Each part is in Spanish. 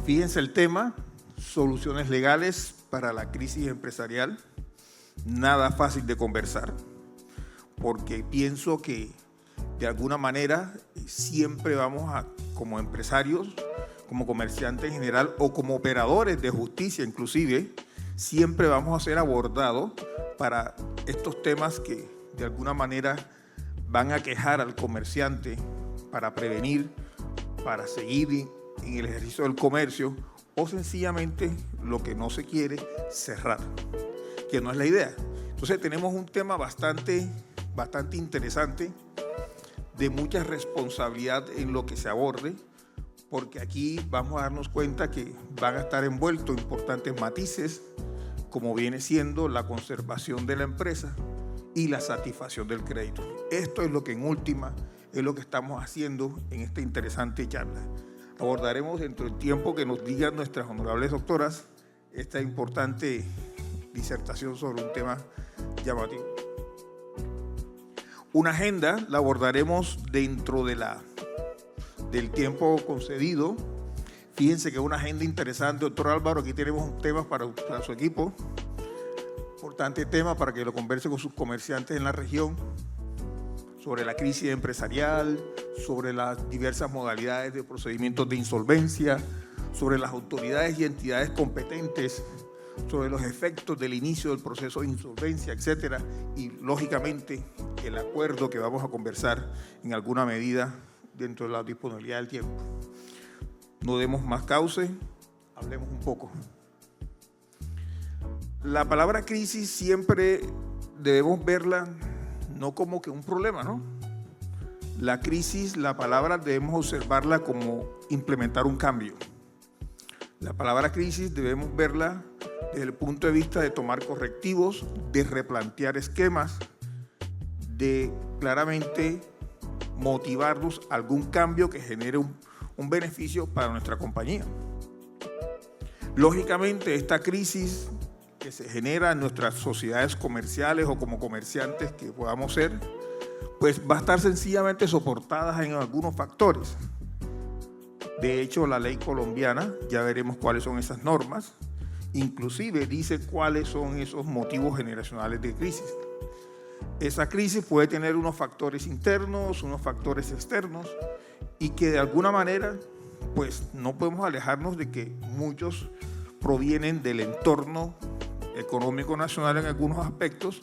Fíjense el tema, soluciones legales para la crisis empresarial. Nada fácil de conversar, porque pienso que de alguna manera siempre vamos a, como empresarios, como comerciantes en general o como operadores de justicia inclusive, siempre vamos a ser abordados para estos temas que de alguna manera van a quejar al comerciante para prevenir, para seguir en el ejercicio del comercio o sencillamente lo que no se quiere, cerrar, que no es la idea. Entonces tenemos un tema bastante interesante, de mucha responsabilidad en lo que se aborde, porque aquí vamos a darnos cuenta que van a estar envueltos importantes matices, como viene siendo la conservación de la empresa y la satisfacción del crédito. Esto es lo que en última es lo que estamos haciendo en esta interesante charla. Abordaremos dentro del tiempo que nos digan nuestras honorables doctoras esta importante disertación sobre un tema llamativo. Una agenda la abordaremos dentro del tiempo concedido. Fíjense que es una agenda interesante, doctor Álvaro. Aquí tenemos un tema para su equipo. Importante tema para que lo converse con sus comerciantes en la región, sobre la crisis empresarial, sobre las diversas modalidades de procedimientos de insolvencia, sobre las autoridades y entidades competentes, sobre los efectos del inicio del proceso de insolvencia, etcétera, y lógicamente el acuerdo que vamos a conversar en alguna medida dentro de la disponibilidad del tiempo. No demos más cauce, hablemos un poco. La palabra crisis siempre debemos verla no como que un problema, ¿no? La crisis, la palabra debemos observarla como implementar un cambio. La palabra crisis debemos verla desde el punto de vista de tomar correctivos, de replantear esquemas, de claramente motivarnos a algún cambio que genere un beneficio para nuestra compañía. Lógicamente, esta crisis que se genera en nuestras sociedades comerciales o como comerciantes que podamos ser, pues va a estar sencillamente soportada en algunos factores. De hecho, la ley colombiana, ya veremos cuáles son esas normas, inclusive dice cuáles son esos motivos generacionales de crisis. Esa crisis puede tener unos factores internos, unos factores externos, y que de alguna manera, pues no podemos alejarnos de que muchos provienen del entorno económico nacional en algunos aspectos.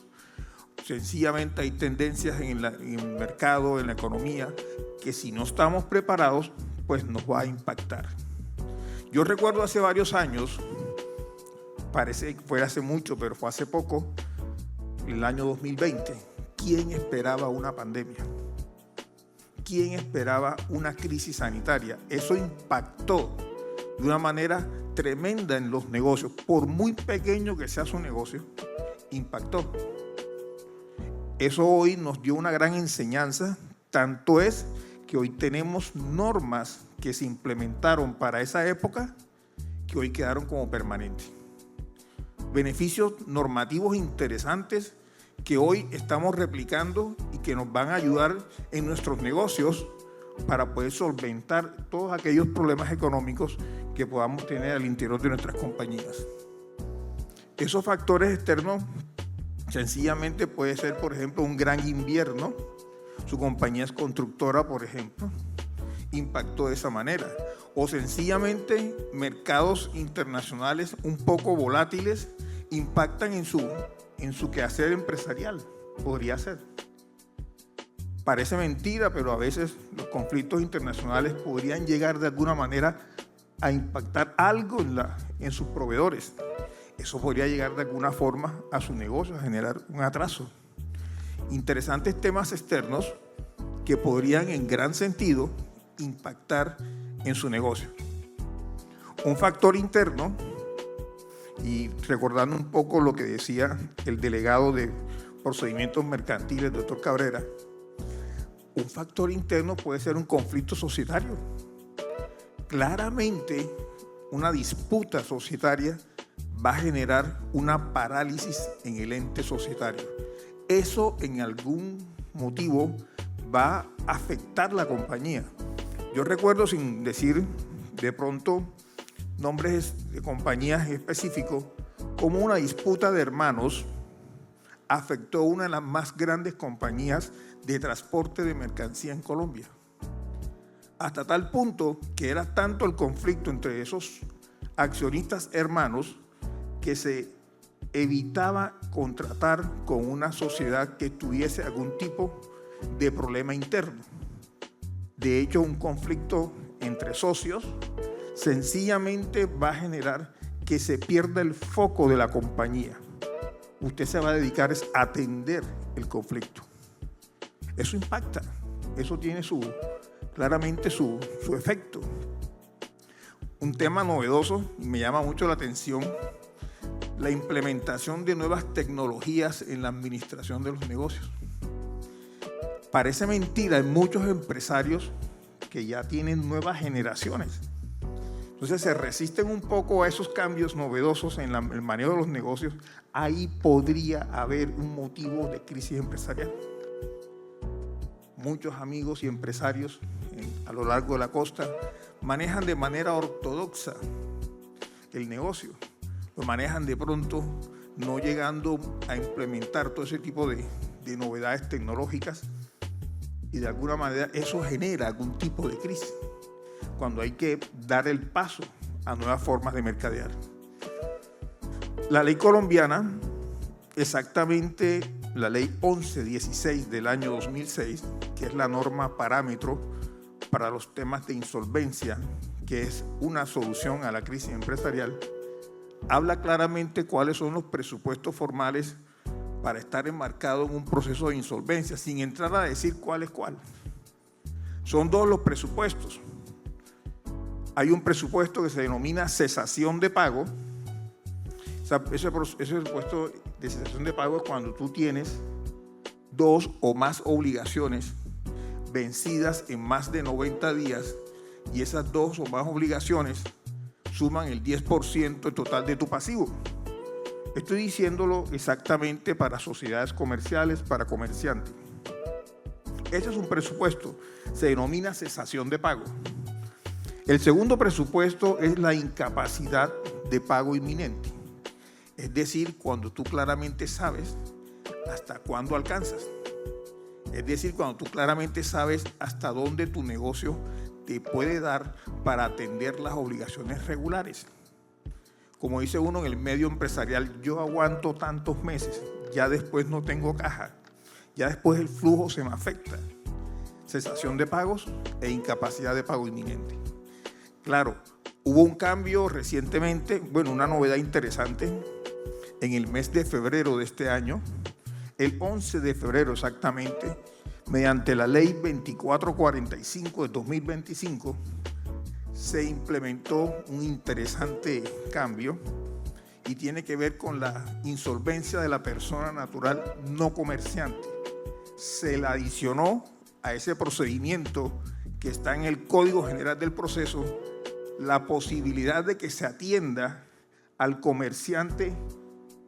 Sencillamente hay tendencias en el mercado, en la economía, que si no estamos preparados, pues nos va a impactar. Yo recuerdo hace varios años, parece que fue hace mucho, pero fue hace poco, el año 2020, ¿quién esperaba una pandemia? ¿Quién esperaba una crisis sanitaria? Eso impactó de una manera tremenda en los negocios. Por muy pequeño que sea su negocio, impactó. Eso hoy nos dio una gran enseñanza, tanto es que hoy tenemos normas que se implementaron para esa época que hoy quedaron como permanentes. Beneficios normativos interesantes que hoy estamos replicando y que nos van a ayudar en nuestros negocios para poder solventar todos aquellos problemas económicos que podamos tener al interior de nuestras compañías. Esos factores externos sencillamente puede ser, por ejemplo, un gran invierno. Su compañía es constructora, por ejemplo, impactó de esa manera. O sencillamente mercados internacionales un poco volátiles impactan en su quehacer empresarial. Podría ser. Parece mentira, pero a veces los conflictos internacionales podrían llegar de alguna manera a impactar algo en sus proveedores. Eso podría llegar de alguna forma a su negocio, a generar un atraso. Interesantes temas externos que podrían en gran sentido impactar en su negocio. Un factor interno, y recordando un poco lo que decía el delegado de procedimientos mercantiles, doctor Cabrera, un factor interno puede ser un conflicto societario. Claramente, una disputa societaria va a generar una parálisis en el ente societario. Eso en algún motivo va a afectar la compañía. Yo recuerdo, sin decir de pronto nombres de compañías específicos, cómo una disputa de hermanos afectó una de las más grandes compañías de transporte de mercancía en Colombia. Hasta tal punto que era tanto el conflicto entre esos accionistas hermanos que se evitaba contratar con una sociedad que tuviese algún tipo de problema interno. De hecho, un conflicto entre socios sencillamente va a generar que se pierda el foco de la compañía. Usted se va a dedicar a atender el conflicto. Eso impacta, eso tiene claramente su efecto. Un tema novedoso, y me llama mucho la atención, la implementación de nuevas tecnologías en la administración de los negocios. Parece mentira, hay muchos empresarios que ya tienen nuevas generaciones. Entonces se resisten un poco a esos cambios novedosos en el manejo de los negocios. Ahí podría haber un motivo de crisis empresarial. Muchos amigos y empresarios a lo largo de la costa manejan de manera ortodoxa el negocio. Lo manejan de pronto no llegando a implementar todo ese tipo de novedades tecnológicas, y de alguna manera eso genera algún tipo de crisis cuando hay que dar el paso a nuevas formas de mercadear. La ley colombiana, exactamente la ley 1116 del año 2006, que es la norma parámetro para los temas de insolvencia, que es una solución a la crisis empresarial, habla claramente cuáles son los presupuestos formales para estar enmarcado en un proceso de insolvencia, sin entrar a decir cuál es cuál. Son dos los presupuestos. Hay un presupuesto que se denomina cesación de pago. Ese presupuesto de cesación de pago es cuando tú tienes dos o más obligaciones vencidas en más de 90 días y esas dos o más obligaciones suman el 10% total de tu pasivo. Estoy diciéndolo exactamente para sociedades comerciales, para comerciantes. Ese es un presupuesto, se denomina cesación de pago. El segundo presupuesto es la incapacidad de pago inminente. Es decir, cuando tú claramente sabes hasta cuándo alcanzas. Es decir, cuando tú claramente sabes hasta dónde tu negocio te puede dar para atender las obligaciones regulares. Como dice uno en el medio empresarial, yo aguanto tantos meses, ya después no tengo caja, ya después el flujo se me afecta. Cesación de pagos e incapacidad de pago inminente. Claro, hubo un cambio recientemente, una novedad interesante, en el mes de febrero de este año, el 11 de febrero exactamente, mediante la ley 2445 de 2025, se implementó un interesante cambio y tiene que ver con la insolvencia de la persona natural no comerciante. Se le adicionó a ese procedimiento que está en el Código General del Proceso la posibilidad de que se atienda al comerciante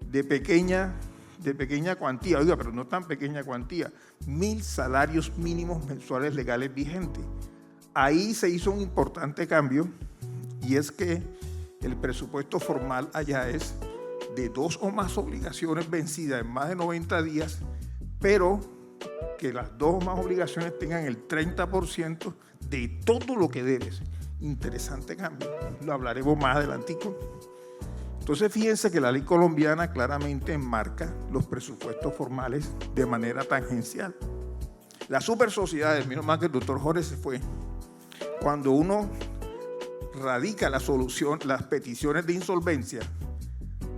de pequeña cuantía, oiga, pero no tan pequeña cuantía, 1.000 salarios mínimos mensuales legales vigentes. Ahí se hizo un importante cambio y es que el presupuesto formal allá es de dos o más obligaciones vencidas en más de 90 días, pero que las dos o más obligaciones tengan el 30% de todo lo que debes. Interesante cambio, lo hablaremos más adelantico. Entonces fíjense que la ley colombiana claramente enmarca los presupuestos formales de manera tangencial. Las super sociedades, menos mal que el doctor Jorge se fue, cuando uno radica la solución, las peticiones de insolvencia,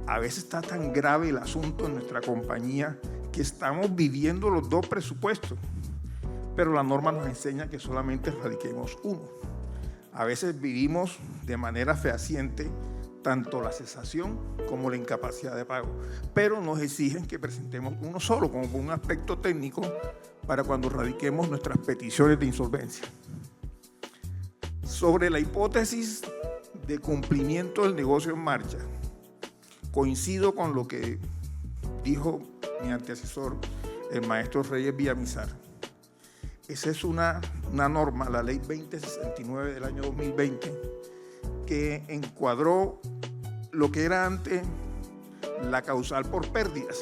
a veces está tan grave el asunto en nuestra compañía que estamos viviendo los dos presupuestos, pero la norma nos enseña que solamente radiquemos uno. A veces vivimos de manera fehaciente tanto la cesación como la incapacidad de pago, pero nos exigen que presentemos uno solo como un aspecto técnico para cuando radiquemos nuestras peticiones de insolvencia. Sobre la hipótesis de cumplimiento del negocio en marcha, coincido con lo que dijo mi antecesor, el maestro Reyes Villamizar. Esa es una norma, la ley 2069 del año 2020, que encuadró lo que era antes la causal por pérdidas,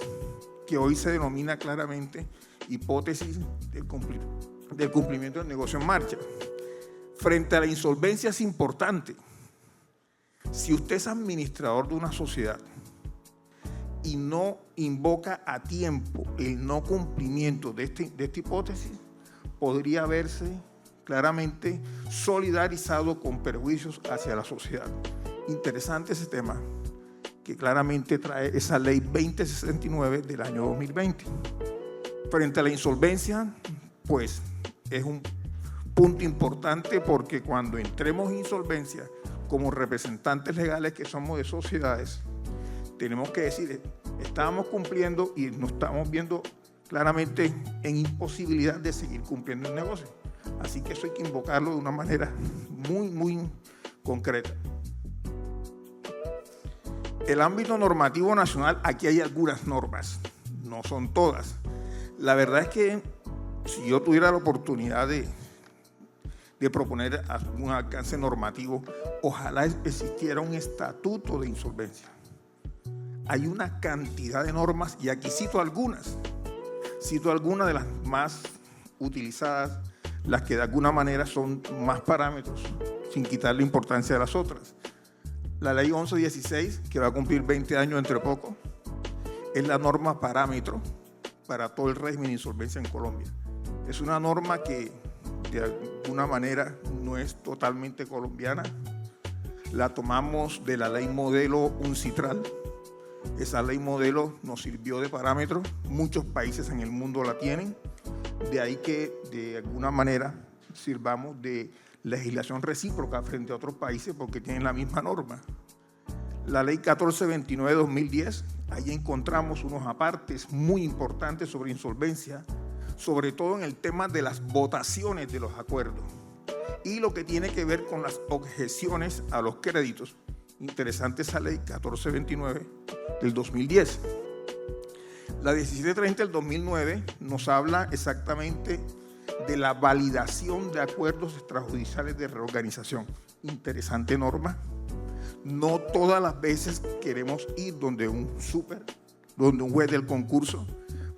que hoy se denomina claramente hipótesis del cumplimiento del negocio en marcha. Frente a la insolvencia es importante, si usted es administrador de una sociedad y no invoca a tiempo el no cumplimiento de esta hipótesis, podría verse claramente solidarizado con perjuicios hacia la sociedad. Interesante ese tema que claramente trae esa ley 2069 del año 2020. Frente a la insolvencia, pues es un punto importante, porque cuando entremos en insolvencia como representantes legales que somos de sociedades, tenemos que decir, estábamos cumpliendo y nos estamos viendo claramente en imposibilidad de seguir cumpliendo el negocio. Así que eso hay que invocarlo de una manera muy, muy concreta. El ámbito normativo nacional, aquí hay algunas normas, no son todas. La verdad es que si yo tuviera la oportunidad de proponer un alcance normativo, ojalá existiera un estatuto de insolvencia. Hay una cantidad de normas y aquí cito algunas de las más utilizadas, las que de alguna manera son más parámetros, sin quitarle importancia a las otras. La ley 1116, que va a cumplir 20 años entre poco, es la norma parámetro para todo el régimen de insolvencia en Colombia. Es una norma que de alguna manera no es totalmente colombiana. La tomamos de la ley modelo UNCITRAL. Esa ley modelo nos sirvió de parámetro. Muchos países en el mundo la tienen. De ahí que de alguna manera sirvamos de legislación recíproca frente a otros países porque tienen la misma norma. La ley 1429 de 2010, ahí encontramos unos apartes muy importantes sobre insolvencia, sobre todo en el tema de las votaciones de los acuerdos y lo que tiene que ver con las objeciones a los créditos. Interesante esa ley 1429 del 2010. La 1730 del 2009 nos habla exactamente de la validación de acuerdos extrajudiciales de reorganización. Interesante norma. No todas las veces queremos ir donde un juez del concurso.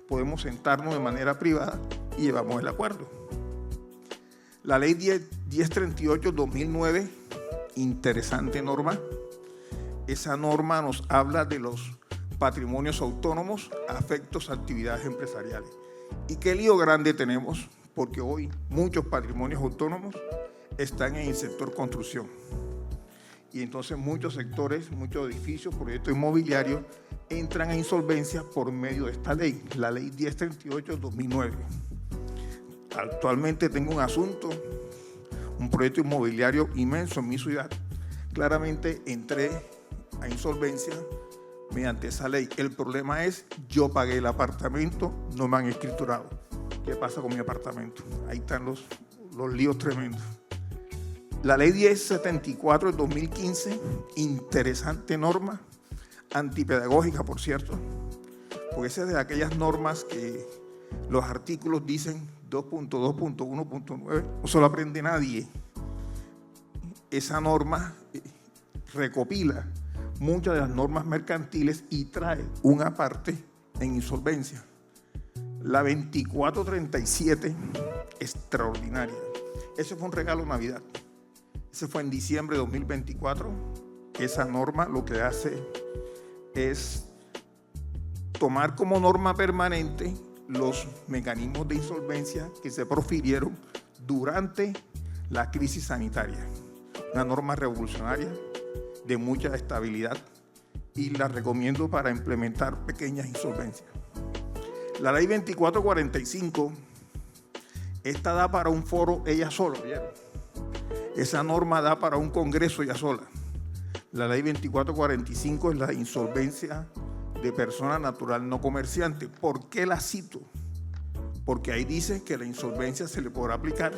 Podemos sentarnos de manera privada y llevamos el acuerdo. La ley 1038-2009, interesante norma. Esa norma nos habla de los patrimonios autónomos afectos a actividades empresariales. ¿Y qué lío grande tenemos? Porque hoy muchos patrimonios autónomos están en el sector construcción. Y entonces muchos sectores, muchos edificios, proyectos inmobiliarios entran a insolvencia por medio de esta ley, la ley 1038-2009. Actualmente tengo un asunto, un proyecto inmobiliario inmenso en mi ciudad. Claramente entré a insolvencia mediante esa ley. El problema es, yo pagué el apartamento, no me han escriturado. ¿Qué pasa con mi apartamento? Ahí están los líos tremendos. La ley 1074 de 2015, interesante norma, antipedagógica, por cierto, porque esa es de aquellas normas que los artículos dicen 2.2.1.9, no se lo aprende nadie. Esa norma recopila muchas de las normas mercantiles y trae una parte en insolvencia. La 2437, extraordinaria. Ese fue un regalo de Navidad. Ese fue en diciembre de 2024. Esa norma lo que hace es tomar como norma permanente los mecanismos de insolvencia que se profirieron durante la crisis sanitaria. Una norma revolucionaria de mucha estabilidad y la recomiendo para implementar pequeñas insolvencias. La ley 2445, esta da para un foro ella sola, ¿vieron? Esa norma da para un congreso ella sola. La ley 2445 es la insolvencia de persona natural no comerciante. ¿Por qué la cito? Porque ahí dice que la insolvencia se le podrá aplicar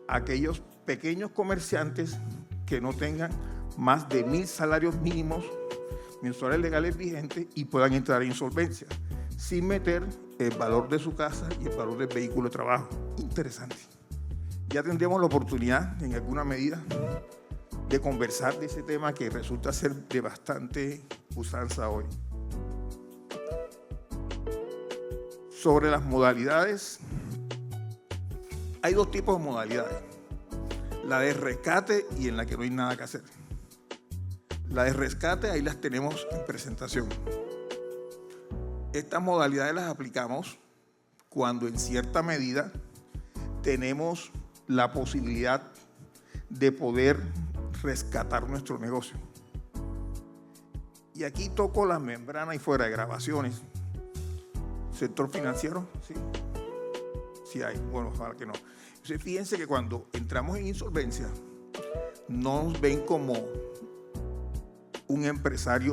a aquellos pequeños comerciantes que no tengan más de 1.000 salarios mínimos mensuales legales vigentes y puedan entrar en insolvencia sin meter el valor de su casa y el valor del vehículo de trabajo. Interesante. Ya tendremos la oportunidad, en alguna medida, de conversar de ese tema que resulta ser de bastante usanza hoy. Sobre las modalidades, hay dos tipos de modalidades: la de rescate y en la que no hay nada que hacer. La de rescate, ahí las tenemos en presentación. Estas modalidades las aplicamos cuando en cierta medida tenemos la posibilidad de poder rescatar nuestro negocio. Y aquí toco la membrana y fuera de grabaciones. ¿Sector financiero? Sí. Sí hay. Bueno, ojalá que no. Entonces, fíjense que cuando entramos en insolvencia, no nos ven como un empresario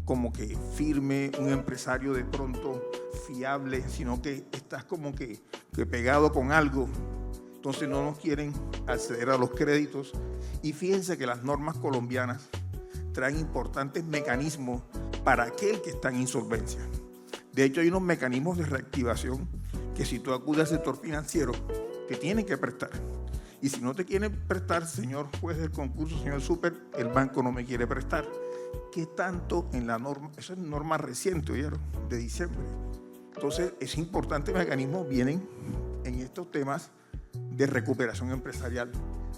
como que firme, un empresario de pronto fiable, sino que estás como que pegado con algo. Entonces no nos quieren acceder a los créditos. Y fíjense que las normas colombianas traen importantes mecanismos para aquel que está en insolvencia. De hecho, hay unos mecanismos de reactivación que si tú acudes al sector financiero, te tienen que prestar. Y si no te quieren prestar, señor juez del concurso, señor súper, el banco no me quiere prestar. ¿Qué tanto en la norma? Eso es norma reciente, ¿oyeron? De diciembre. Entonces, es importante, mecanismos vienen en estos temas de recuperación empresarial.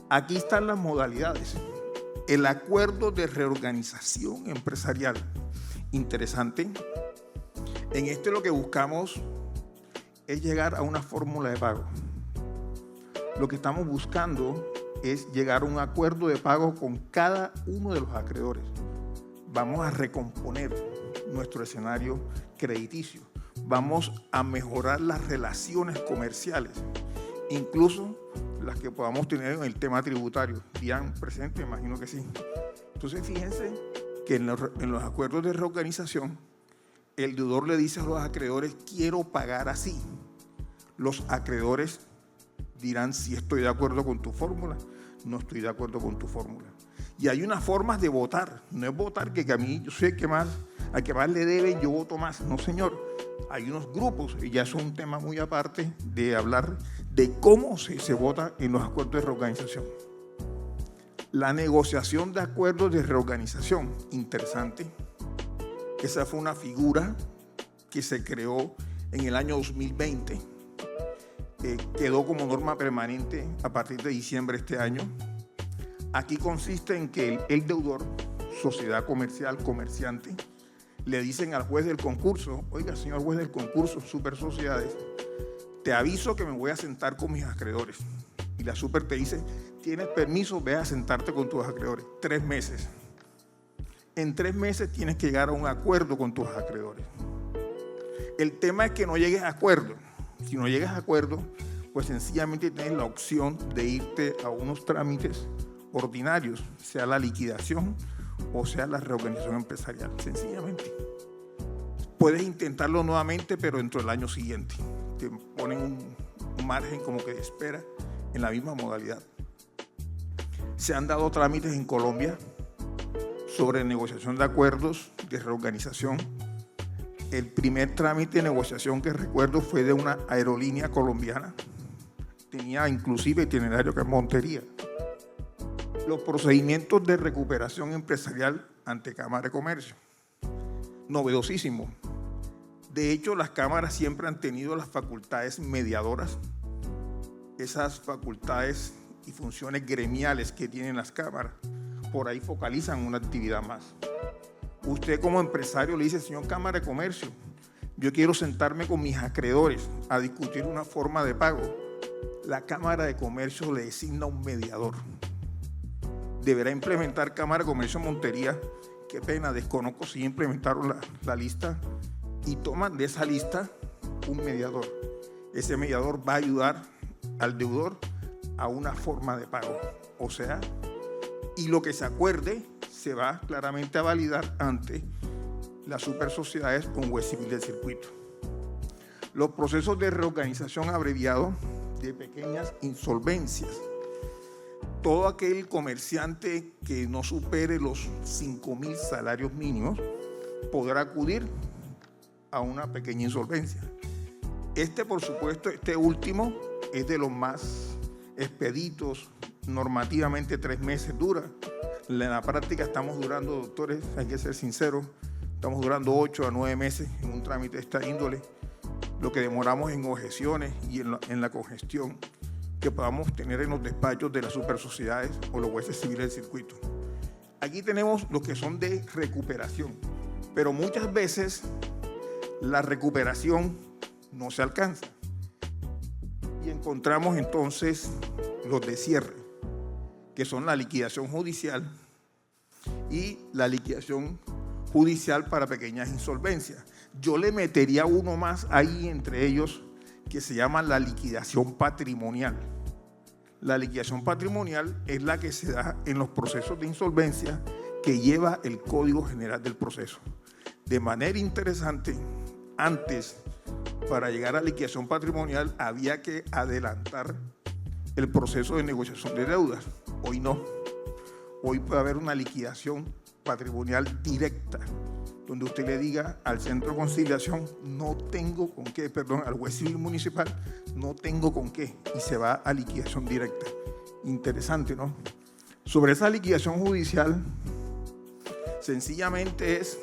Aquí están las modalidades. El acuerdo de reorganización empresarial. Interesante. En este lo que buscamos es llegar a una fórmula de pago. Lo que estamos buscando es llegar a un acuerdo de pago con cada uno de los acreedores. Vamos a recomponer nuestro escenario crediticio. Vamos a mejorar las relaciones comerciales, incluso las que podamos tener en el tema tributario. ¿Dirán presente? Imagino que sí. Entonces, fíjense que en los acuerdos de reorganización, el deudor le dice a los acreedores, quiero pagar así. Los acreedores dirán si estoy de acuerdo con tu fórmula, no estoy de acuerdo con tu fórmula. Y hay unas formas de votar. No es votar que a mí, yo sé que más, al que más le deben, yo voto más. No, señor. Hay unos grupos, y ya es un tema muy aparte de hablar de cómo se vota en los acuerdos de reorganización. La negociación de acuerdos de reorganización, interesante. Esa fue una figura que se creó en el año 2020. Quedó como norma permanente a partir de diciembre de este año. Aquí consiste en que el deudor, sociedad comercial, comerciante, le dicen al juez del concurso, oiga, señor juez del concurso, super sociedades, te aviso que me voy a sentar con mis acreedores. Y la super te dice, tienes permiso, ve a sentarte con tus acreedores. 3 meses. En 3 meses tienes que llegar a un acuerdo con tus acreedores. El tema es que no llegues a acuerdo. Si no llegas a acuerdo, pues sencillamente tienes la opción de irte a unos trámites ordinarios, sea la liquidación o sea la reorganización empresarial, sencillamente. Puedes intentarlo nuevamente, pero dentro del año siguiente. Te ponen un margen como que de espera en la misma modalidad. Se han dado trámites en Colombia sobre negociación de acuerdos de reorganización. El primer trámite de negociación que recuerdo fue de una aerolínea colombiana. Tenía inclusive itinerario que es Montería. Los procedimientos de recuperación empresarial ante Cámara de Comercio. Novedosísimo. De hecho, las cámaras siempre han tenido las facultades mediadoras. Esas facultades y funciones gremiales que tienen las cámaras, por ahí focalizan una actividad más. Usted como empresario le dice, señor Cámara de Comercio, yo quiero sentarme con mis acreedores a discutir una forma de pago. La Cámara de Comercio le designa un mediador. Deberá implementar Cámara de Comercio Montería. Qué pena, desconozco si implementaron la lista y toman de esa lista un mediador. Ese mediador va a ayudar al deudor a una forma de pago. O sea, y lo que se acuerde se va claramente a validar ante las super sociedades con juez civil del circuito. Los procesos de reorganización abreviado de pequeñas insolvencias. Todo aquel comerciante que no supere los 5.000 salarios mínimos podrá acudir a una pequeña insolvencia. Por supuesto, este último es de los más expeditos normativamente 3 meses dura. En la práctica estamos durando, doctores, hay que ser sinceros, estamos durando 8 a 9 meses en un trámite de esta índole, lo que demoramos en objeciones y en la congestión que podamos tener en los despachos de las supersociedades o los jueces civiles del circuito. Aquí tenemos los que son de recuperación, pero muchas veces la recuperación no se alcanza. Y encontramos entonces los de cierre, que son la liquidación judicial y la liquidación judicial para pequeñas insolvencias. Yo le metería uno más ahí entre ellos que se llama la liquidación patrimonial. La liquidación patrimonial es la que se da en los procesos de insolvencia que lleva el Código General del Proceso. De manera interesante, antes, para llegar a la liquidación patrimonial, había que adelantar el proceso de negociación de deudas. Hoy no. Hoy puede haber una liquidación patrimonial directa, donde usted le diga al centro de conciliación, no tengo con qué, perdón, al juez civil municipal, no tengo con qué, y se va a liquidación directa. Interesante, ¿no? Sobre esa liquidación judicial, sencillamente es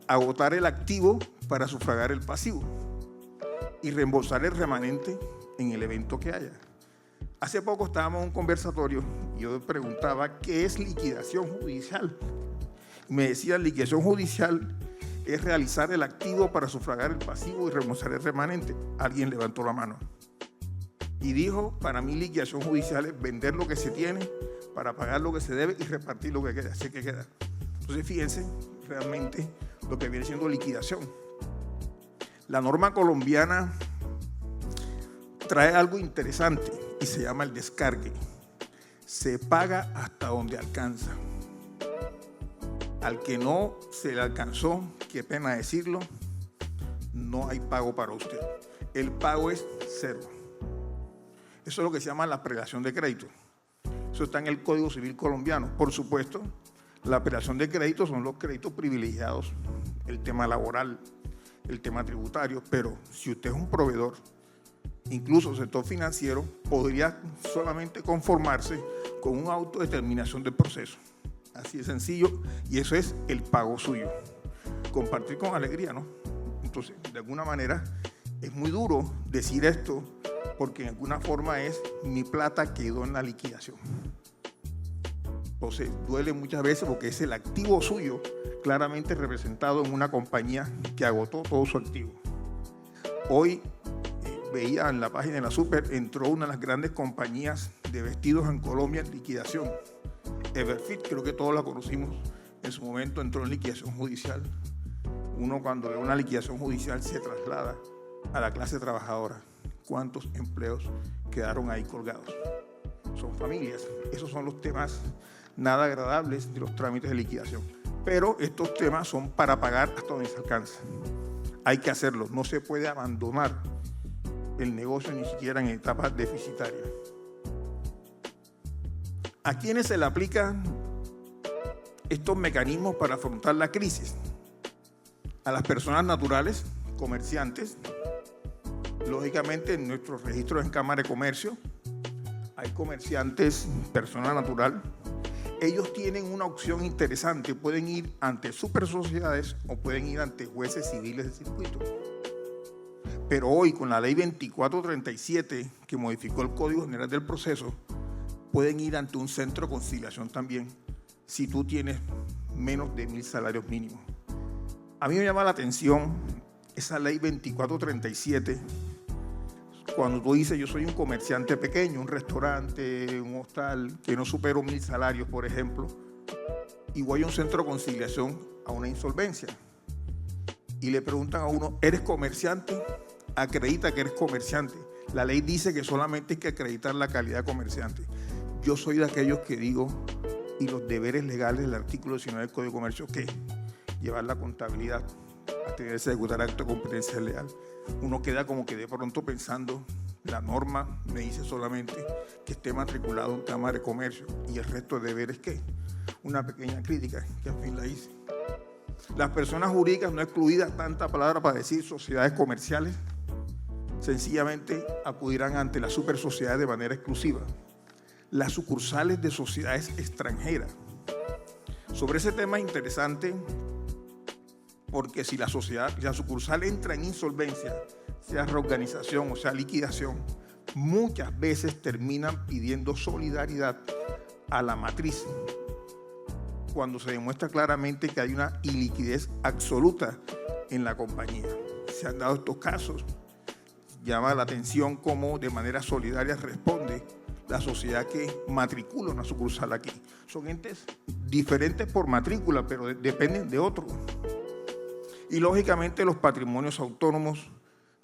agotar el activo para sufragar el pasivo y reembolsar el remanente en el evento que haya. Hace poco estábamos en un conversatorio y yo preguntaba, ¿qué es liquidación judicial? Me decían, liquidación judicial es realizar el activo para sufragar el pasivo y reembolsar el remanente. Alguien levantó la mano y dijo, para mí liquidación judicial es vender lo que se tiene para pagar lo que se debe y repartir lo que queda. Así que queda. Entonces fíjense realmente lo que viene siendo liquidación. La norma colombiana trae algo interesante y se llama el descargue. Se paga hasta donde alcanza. Al que no se le alcanzó, qué pena decirlo, no hay pago para usted. El pago es cero. Eso es lo que se llama la prelación de crédito. Eso está en el Código Civil colombiano. Por supuesto, la prelación de crédito son los créditos privilegiados, el tema laboral, el tema tributario, pero si usted es un proveedor, incluso el sector financiero, podría solamente conformarse con una autodeterminación del proceso. Así de sencillo, y eso es el pago suyo. Compartir con alegría, ¿no? Entonces, de alguna manera, es muy duro decir esto, porque en alguna forma es mi plata quedó en la liquidación. Entonces, duele muchas veces porque es el activo suyo, claramente representado en una compañía que agotó todo su activo. Hoy veía en la página de la Super, entró una de las grandes compañías de vestidos en Colombia en liquidación. Everfit, creo que todos la conocimos, en su momento entró en liquidación judicial. Uno cuando ve una liquidación judicial se traslada a la clase trabajadora. ¿Cuántos empleos quedaron ahí colgados? Son familias. Esos son los temas nada agradables de los trámites de liquidación. Pero estos temas son para pagar hasta donde se alcanza. Hay que hacerlo, no se puede abandonar el negocio ni siquiera en etapas deficitarias. ¿A quiénes se le aplican estos mecanismos para afrontar la crisis? A las personas naturales, comerciantes. Lógicamente, en nuestros registros en Cámara de Comercio hay comerciantes, persona natural. Ellos tienen una opción interesante. Pueden ir ante supersociedades o pueden ir ante jueces civiles del circuito. Pero hoy, con la ley 2437, que modificó el Código General del Proceso, pueden ir ante un centro de conciliación también, si tú tienes menos de 1.000 salarios mínimos. A mí me llama la atención esa ley 2437, cuando tú dices, yo soy un comerciante pequeño, un restaurante, un hostal, que no supero 1.000 salarios, por ejemplo, y voy a un centro de conciliación a una insolvencia, y le preguntan a uno, ¿eres comerciante? Acredita que eres comerciante. La ley dice que solamente hay que acreditar la calidad de comerciante. Yo soy de aquellos que digo, y los deberes legales del artículo 19 del Código de Comercio, ¿qué? Llevar la contabilidad, atenerse a ejecutar acto de competencia leal. Uno queda como que de pronto pensando, la norma me dice solamente que esté matriculado en Cámara de Comercio y el resto de deberes, ¿qué? Una pequeña crítica que al fin la hice. Las personas jurídicas, no excluidas, tanta palabra para decir sociedades comerciales, sencillamente acudirán ante la supersociedad de manera exclusiva. las sucursales de sociedades extranjeras. Sobre ese tema es interesante porque si la sucursal entra en insolvencia, sea reorganización o sea liquidación, muchas veces terminan pidiendo solidaridad a la matriz, cuando se demuestra claramente que hay una iliquidez absoluta en la compañía. Se han dado estos casos. Llama la atención cómo de manera solidaria responde la sociedad que matricula una sucursal aquí. Son entes diferentes por matrícula, pero dependen de otro. Y lógicamente los patrimonios autónomos,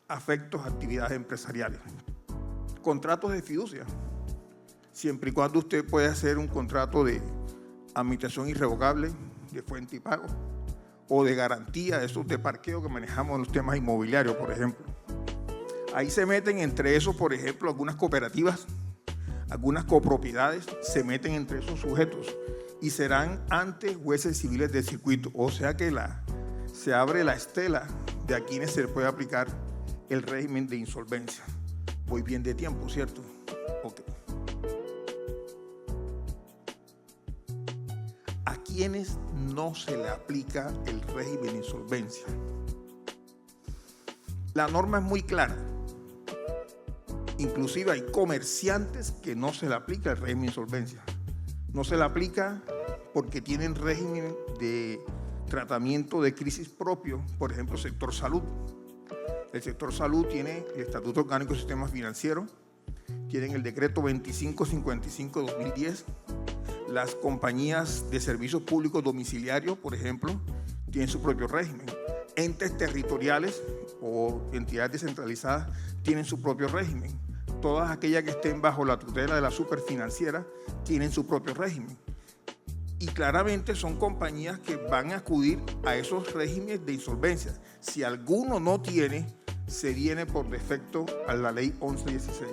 afectos a actividades empresariales. Contratos de fiducia. Siempre y cuando usted pueda hacer un contrato de administración irrevocable, de fuente y pago, o de garantía, esos de parqueo que manejamos en los temas inmobiliarios, por ejemplo. Ahí se meten entre esos, por ejemplo, algunas cooperativas, algunas copropiedades, se meten entre esos sujetos y serán ante jueces civiles del circuito. O sea que se abre la estela de a quienes se les puede aplicar el régimen de insolvencia. Voy bien de tiempo, ¿cierto? Ok. ¿A quiénes no se le aplica el régimen de insolvencia? La norma es muy clara. Inclusive hay comerciantes que no se le aplica el régimen de insolvencia. No se le aplica porque tienen régimen de tratamiento de crisis propio, por ejemplo, sector salud. El sector salud tiene el Estatuto Orgánico del Sistema Financiero, tienen el Decreto 2555-2010. Las compañías de servicios públicos domiciliarios, por ejemplo, tienen su propio régimen. Entes territoriales o entidades descentralizadas tienen su propio régimen. Todas aquellas que estén bajo la tutela de la superfinanciera tienen su propio régimen. Y claramente son compañías que van a acudir a esos regímenes de insolvencia. Si alguno no tiene, se viene por defecto a la ley 1116.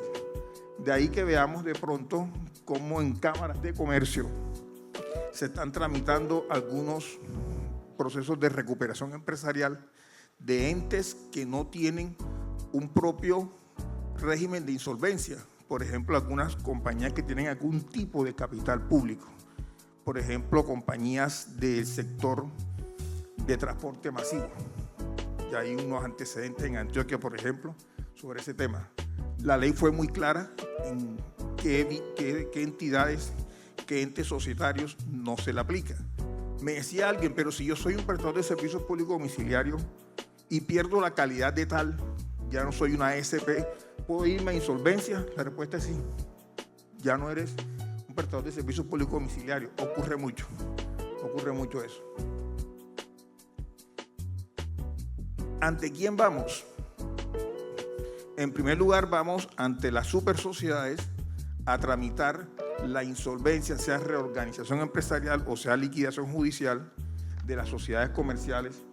De ahí que veamos de pronto cómo en cámaras de comercio se están tramitando algunos procesos de recuperación empresarial de entes que no tienen un propio régimen de insolvencia. Por ejemplo, algunas compañías que tienen algún tipo de capital público. Por ejemplo, compañías del sector de transporte masivo. Ya hay unos antecedentes en Antioquia, por ejemplo, sobre ese tema. La ley fue muy clara en qué entidades, qué entes societarios no se le aplica. Me decía alguien, pero si yo soy un prestador de servicios públicos domiciliarios y pierdo la calidad de tal, ya no soy una SP, ¿puedo irme a insolvencia? La respuesta es sí. Ya no eres un prestador de servicios públicos domiciliarios. Ocurre mucho eso. ¿Ante quién vamos? En primer lugar, vamos ante las supersociedades a tramitar la insolvencia, sea reorganización empresarial o sea liquidación judicial de las sociedades comerciales,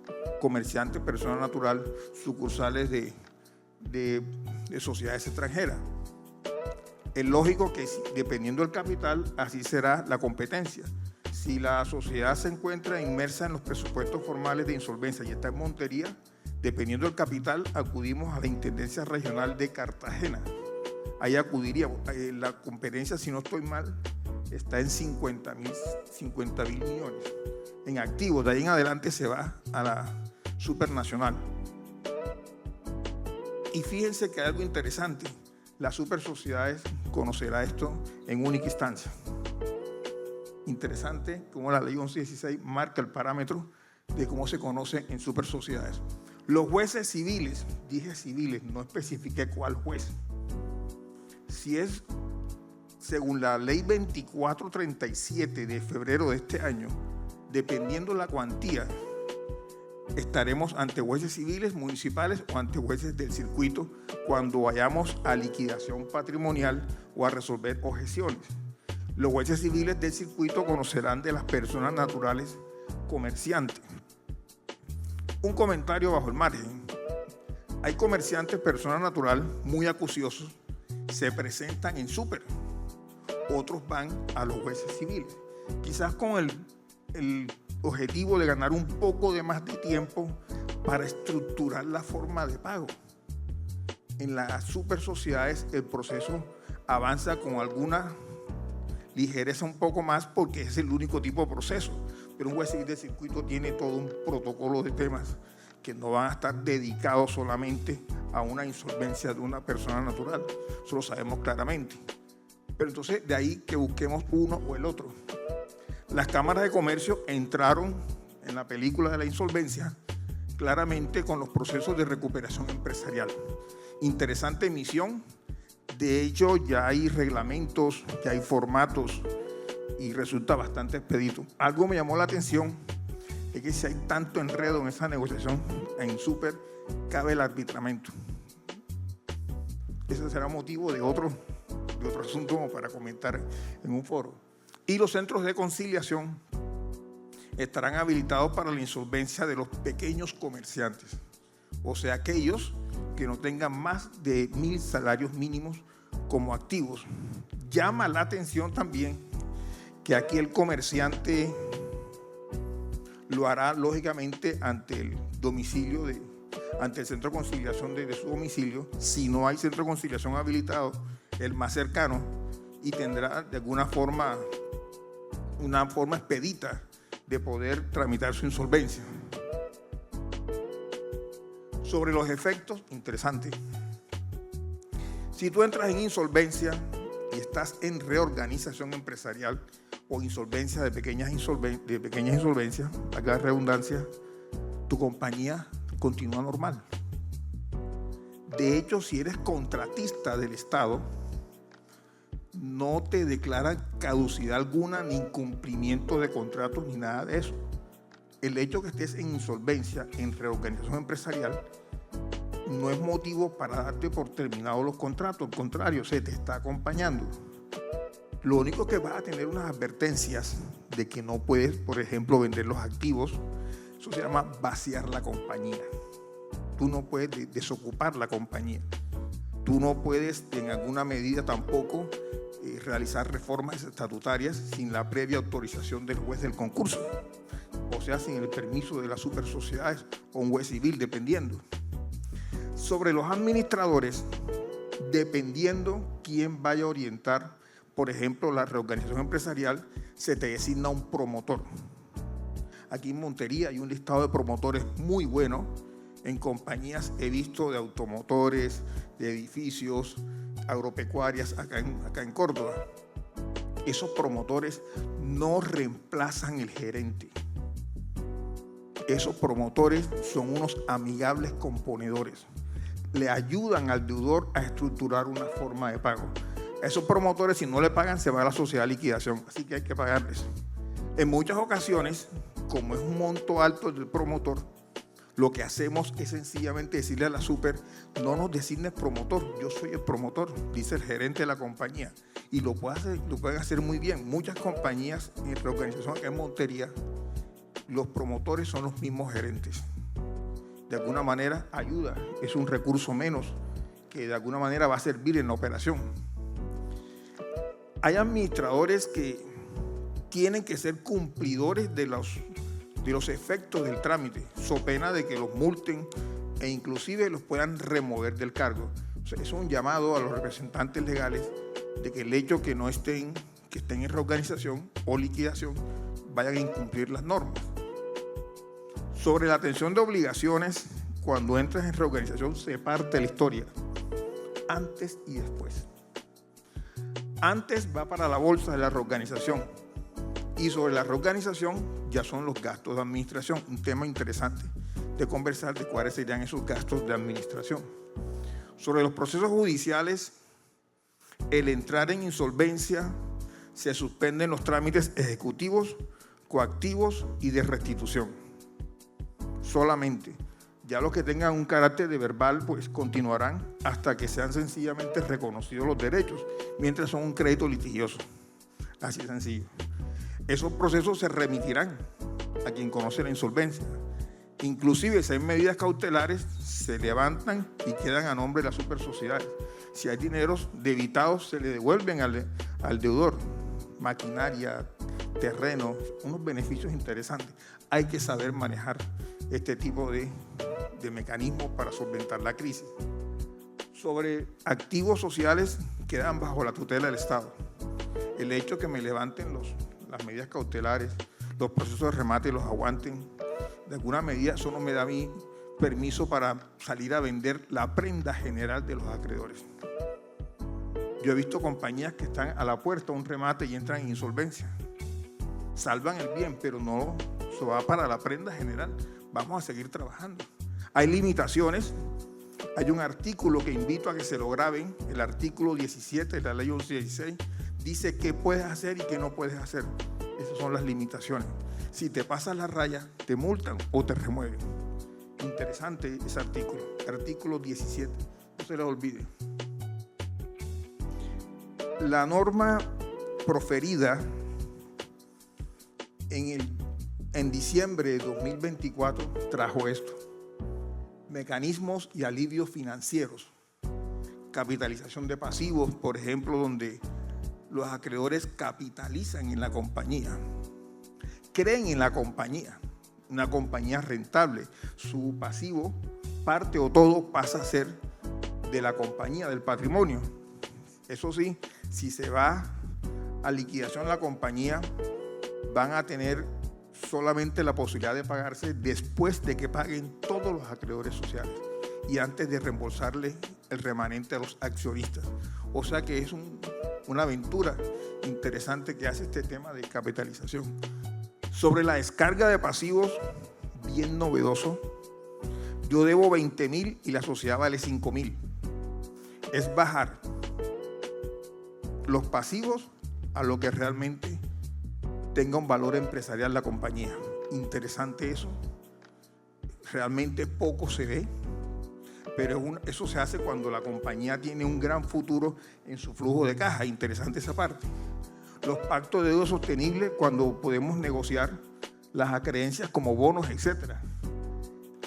comerciantes, persona natural, sucursales de sociedades extranjeras. Es lógico que dependiendo del capital, así será la competencia. Si la sociedad se encuentra inmersa en los presupuestos formales de insolvencia y está en Montería, dependiendo del capital, acudimos a la Intendencia Regional de Cartagena. Ahí acudiríamos. La competencia, si no estoy mal, está en 50 mil millones en activos. De ahí en adelante se va a la supernacional. Y fíjense que hay algo interesante. Las supersociedades conocerá esto en única instancia. Interesante cómo la ley 1116 marca el parámetro de cómo se conoce en supersociedades. Los jueces civiles, dije civiles, no especifiqué cuál juez. Si es según la ley 2437 de febrero de este año, dependiendo la cuantía, estaremos ante jueces civiles, municipales o ante jueces del circuito cuando vayamos a liquidación patrimonial o a resolver objeciones. Los jueces civiles del circuito conocerán de las personas naturales comerciantes. Un comentario bajo el margen. Hay comerciantes, persona natural, muy acuciosos, se presentan en súper. Otros van a los jueces civiles. Quizás con el objetivo de ganar un poco de más de tiempo para estructurar la forma de pago. En las supersociedades el proceso avanza con algunas ligereza un poco más porque es el único tipo de proceso. Pero un juez civil de circuito tiene todo un protocolo de temas que no van a estar dedicados solamente a una insolvencia de una persona natural. Eso lo sabemos claramente. Pero entonces, de ahí que busquemos uno o el otro. Las cámaras de comercio entraron en la película de la insolvencia claramente con los procesos de recuperación empresarial. Interesante misión. De hecho, ya hay reglamentos, ya hay formatos y resulta bastante expedito. Algo me llamó la atención es que si hay tanto enredo en esa negociación, en Super cabe el arbitramiento. Ese será motivo de otro asunto como para comentar en un foro. Y los centros de conciliación estarán habilitados para la insolvencia de los pequeños comerciantes, o sea, aquellos que no tengan más de 1.000 salarios mínimos como activos. Llama la atención también que aquí el comerciante lo hará lógicamente ante el domicilio, ante el centro de conciliación de su domicilio. Si no hay centro de conciliación habilitado, el más cercano, y tendrá de alguna forma una forma expedita de poder tramitar su insolvencia. Sobre los efectos, interesante. Si tú entras en insolvencia y estás en reorganización empresarial o insolvencia de pequeñas insolvencias, acá redundancia, tu compañía continúa normal. De hecho, si eres contratista del Estado, no te declaran caducidad alguna, ni incumplimiento de contratos, ni nada de eso. El hecho que estés en insolvencia, en reorganización empresarial, no es motivo para darte por terminados los contratos. Al contrario, se te está acompañando. Lo único que vas a tener unas advertencias de que no puedes, por ejemplo, vender los activos. Eso se llama vaciar la compañía. Tú no puedes desocupar la compañía. Tú no puedes, en alguna medida tampoco, realizar reformas estatutarias sin la previa autorización del juez del concurso, o sea, sin el permiso de las supersociedades o un juez civil, dependiendo. Sobre los administradores, dependiendo quién vaya a orientar, por ejemplo, la reorganización empresarial, se te designa un promotor. Aquí en Montería hay un listado de promotores muy bueno. En compañías he visto de automotores, de edificios, agropecuarias acá en Córdoba. Esos promotores no reemplazan el gerente. Esos promotores son unos amigables componedores. Le ayudan al deudor a estructurar una forma de pago. A esos promotores, si no le pagan, se va a la sociedad de liquidación, así que hay que pagarles. En muchas ocasiones, como es un monto alto del promotor, lo que hacemos es sencillamente decirle a la super: no nos designes promotor, yo soy el promotor, dice el gerente de la compañía. Y lo pueden hacer muy bien. Muchas compañías en reorganización acá en Montería, los promotores son los mismos gerentes. De alguna manera ayuda, es un recurso menos que de alguna manera va a servir en la operación. Hay administradores que tienen que ser cumplidores de los efectos del trámite, so pena de que los multen e inclusive los puedan remover del cargo. O sea, es un llamado a los representantes legales de que el hecho que estén en reorganización o liquidación vayan a incumplir las normas. Sobre la atención de obligaciones, cuando entras en reorganización se parte la historia, antes y después. Antes va para la bolsa de la reorganización, y sobre la reorganización ya son los gastos de administración, un tema interesante de conversar de cuáles serían esos gastos de administración. Sobre los procesos judiciales, el entrar en insolvencia, se suspenden los trámites ejecutivos, coactivos y de restitución. Solamente. Ya los que tengan un carácter de verbal, pues continuarán hasta que sean sencillamente reconocidos los derechos, mientras son un crédito litigioso. Así de sencillo. Esos procesos se remitirán a quien conoce la insolvencia. Inclusive, si hay medidas cautelares, se levantan y quedan a nombre de las supersociedades. Si hay dineros debitados, se le devuelven al deudor. Maquinaria, terreno, unos beneficios interesantes. Hay que saber manejar este tipo de mecanismos para solventar la crisis. Sobre activos sociales, quedan bajo la tutela del Estado. El hecho que me levanten las medidas cautelares, los procesos de remate los aguanten, de alguna medida eso no me da a mí permiso para salir a vender la prenda general de los acreedores. Yo he visto compañías que están a la puerta de un remate y entran en insolvencia. Salvan el bien, pero no se va para la prenda general. Vamos a seguir trabajando. Hay limitaciones. Hay un artículo que invito a que se lo graben, el artículo 17 de la ley 1116, dice qué puedes hacer y qué no puedes hacer. Esas son las limitaciones. Si te pasas la raya, te multan o te remueven. Interesante ese artículo 17, no se les olvide. La norma proferida en diciembre de 2024 trajo esto: mecanismos y alivios financieros, capitalización de pasivos, por ejemplo, donde los acreedores capitalizan en la compañía, creen en la compañía, una compañía rentable, su pasivo, parte o todo pasa a ser de la compañía, del patrimonio. Eso sí, si se va a liquidación la compañía, van a tener solamente la posibilidad de pagarse después de que paguen todos los acreedores sociales y antes de reembolsarle el remanente a los accionistas. O sea que es una aventura interesante que hace este tema de capitalización. Sobre la descarga de pasivos, bien novedoso. Yo debo 20.000 y la sociedad vale 5.000. Es bajar los pasivos a lo que realmente tenga un valor empresarial la compañía. Interesante eso. Realmente poco se ve, pero eso se hace cuando la compañía tiene un gran futuro en su flujo de caja. Interesante esa parte. Los pactos de deuda sostenible, cuando podemos negociar las acreencias como bonos, etc.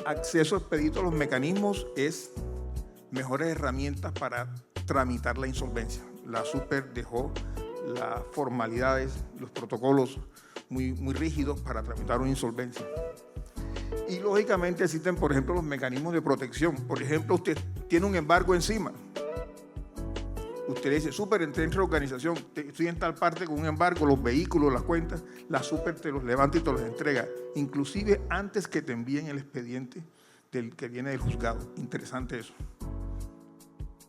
Acceso expedito a los mecanismos es mejores herramientas para tramitar la insolvencia. La Super dejó las formalidades, los protocolos muy rígidos para tramitar una insolvencia. Y lógicamente existen, por ejemplo, los mecanismos de protección. Por ejemplo, usted tiene un embargo encima. Usted le dice: Super, entré en reorganización, estoy en tal parte con un embargo, los vehículos, las cuentas, la Super te los levanta y te los entrega, inclusive antes que te envíen el expediente que viene del juzgado. Interesante eso.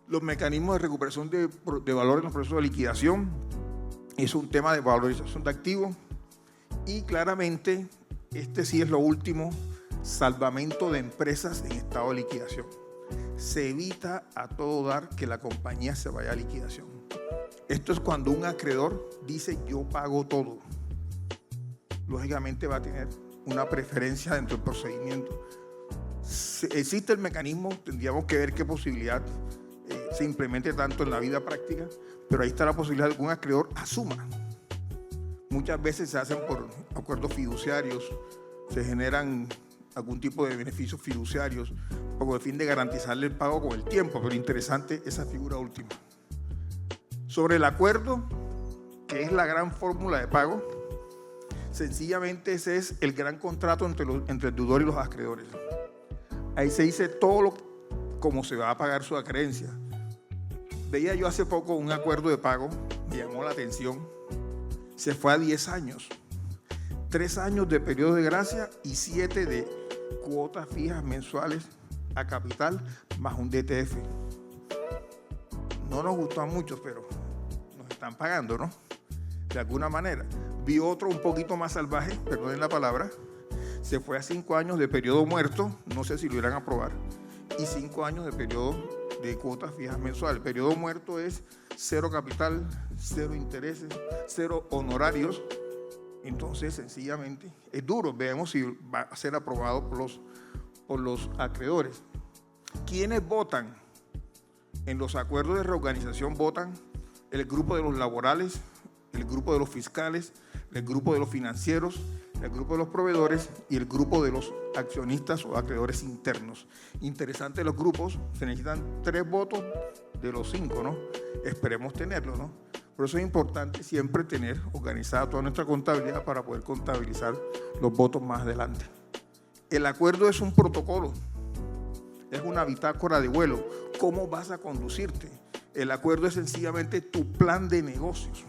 Los mecanismos de recuperación de valor en los procesos de liquidación es un tema de valorización de activos. Y claramente, este sí es lo último: salvamento de empresas en estado de liquidación. Se evita a todo dar que la compañía se vaya a liquidación. Esto es cuando un acreedor dice: yo pago todo. Lógicamente va a tener una preferencia dentro del procedimiento. Existe el mecanismo, tendríamos que ver qué posibilidad se implemente tanto en la vida práctica, pero ahí está la posibilidad de que un acreedor asuma. Muchas veces se hacen por acuerdos fiduciarios, se generan algún tipo de beneficios fiduciarios con el fin de garantizarle el pago con el tiempo, pero interesante esa figura última. Sobre el acuerdo, que es la gran fórmula de pago, sencillamente ese es el gran contrato entre el deudor y los acreedores. Ahí se dice todo cómo se va a pagar su acreencia. Veía yo hace poco un acuerdo de pago, me llamó la atención, se fue a 10 años, 3 años de periodo de gracia y 7 de cuotas fijas mensuales a capital más un DTF. No nos gustó a muchos, pero nos están pagando, ¿no? De alguna manera. Vi otro un poquito más salvaje, perdonen la palabra, se fue a 5 años de periodo muerto, no sé si lo irán a aprobar, y 5 años de periodo de cuotas fijas mensuales. El periodo muerto es 0 capital, 0 intereses, 0 honorarios. Entonces, sencillamente, es duro. Veamos si va a ser aprobado por los acreedores. ¿Quiénes votan? En los acuerdos de reorganización votan el grupo de los laborales, el grupo de los fiscales, el grupo de los financieros, el grupo de los proveedores y el grupo de los accionistas o acreedores internos. Interesante los grupos, se necesitan 3 votos de los 5, ¿no? Esperemos tenerlo, ¿no? Por eso es importante siempre tener organizada toda nuestra contabilidad para poder contabilizar los votos más adelante. El acuerdo es un protocolo, es una bitácora de vuelo. ¿Cómo vas a conducirte? El acuerdo es sencillamente tu plan de negocios.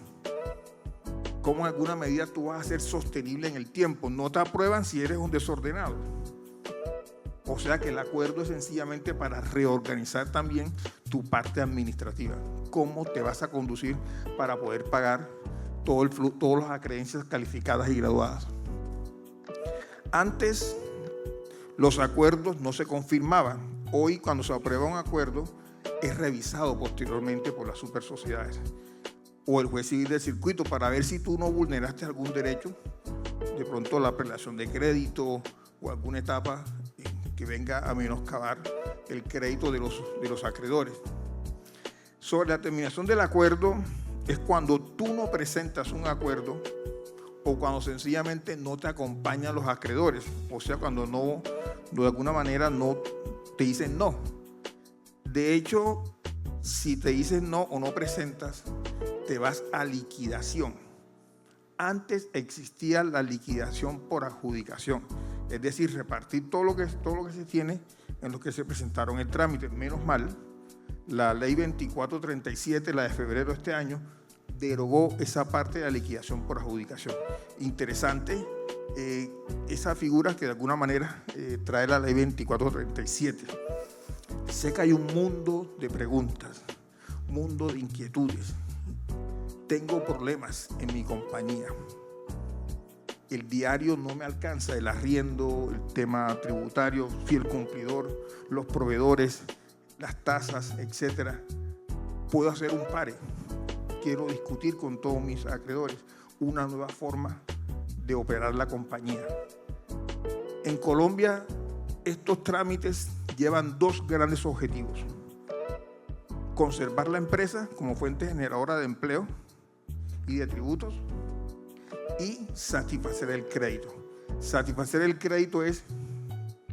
cómo en alguna medida tú vas a ser sostenible en el tiempo. No te aprueban si eres un desordenado. O sea que el acuerdo es sencillamente para reorganizar también tu parte administrativa. Cómo te vas a conducir para poder pagar todas las acreencias calificadas y graduadas. Antes los acuerdos no se confirmaban. Hoy, cuando se aprueba un acuerdo, es revisado posteriormente por las supersociedades o el juez civil del circuito para ver si tú no vulneraste algún derecho, de pronto la prelación de crédito o alguna etapa que venga a menoscabar el crédito de los acreedores. Sobre la terminación del acuerdo es cuando tú no presentas un acuerdo o cuando sencillamente no te acompañan los acreedores, o sea, cuando no, de alguna manera no te dicen no. De hecho, si te dicen no o no presentas, te vas a liquidación. Antes existía la liquidación por adjudicación, es decir, repartir todo lo que se tiene en los que se presentaron el trámite. Menos mal, la ley 2437, la de febrero de este año, derogó esa parte de la liquidación por adjudicación. Interesante esa figura que de alguna manera trae la ley 2437. Sé que hay un mundo de preguntas, mundo de inquietudes. Tengo problemas en mi compañía. El diario no me alcanza, el arriendo, el tema tributario, fiel cumplidor, los proveedores, las tasas, etcétera. Puedo hacer un pare. Quiero discutir con todos mis acreedores una nueva forma de operar la compañía. En Colombia, estos trámites llevan dos grandes objetivos: conservar la empresa como fuente generadora de empleo y de tributos y satisfacer el crédito. Satisfacer el crédito es,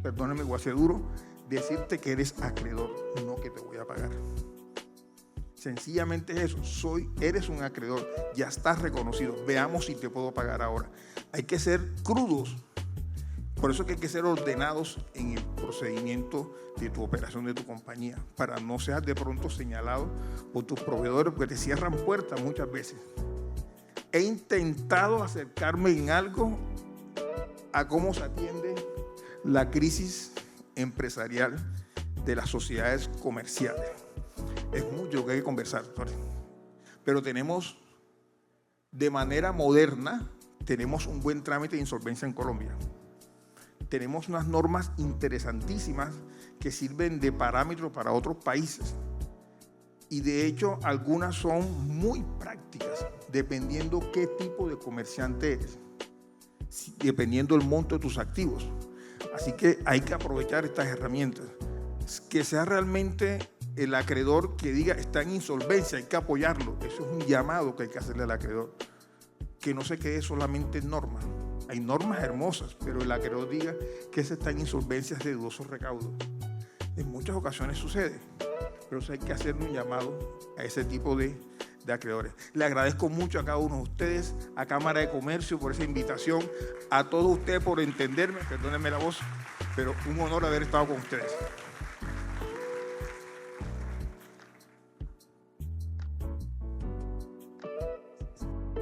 perdóneme, guaceduro, decirte que eres acreedor, no que te voy a pagar. Sencillamente es eso, eres un acreedor, ya estás reconocido, veamos si te puedo pagar ahora. Hay que ser crudos, por eso que hay que ser ordenados en el procedimiento de tu operación de tu compañía, para no seas de pronto señalado por tus proveedores, porque te cierran puertas muchas veces. He intentado acercarme en algo a cómo se atiende la crisis empresarial de las sociedades comerciales. Es mucho lo que hay que conversar, doctor. Pero tenemos, de manera moderna, tenemos un buen trámite de insolvencia en Colombia. Tenemos unas normas interesantísimas que sirven de parámetro para otros países. Y de hecho, algunas son muy prácticas, dependiendo qué tipo de comerciante eres, dependiendo del monto de tus activos. Así que hay que aprovechar estas herramientas. Que sea realmente el acreedor que diga está en insolvencia, hay que apoyarlo. Eso es un llamado que hay que hacerle al acreedor. Que no se quede solamente en normas. Hay normas hermosas, pero el acreedor diga que ese está en insolvencia de dudosos recaudos. En muchas ocasiones sucede, pero hay que hacerle un llamado a ese tipo de acreedores. Le agradezco mucho a cada uno de ustedes, a Cámara de Comercio por esa invitación, a todos ustedes por entenderme, perdónenme la voz, pero un honor haber estado con ustedes.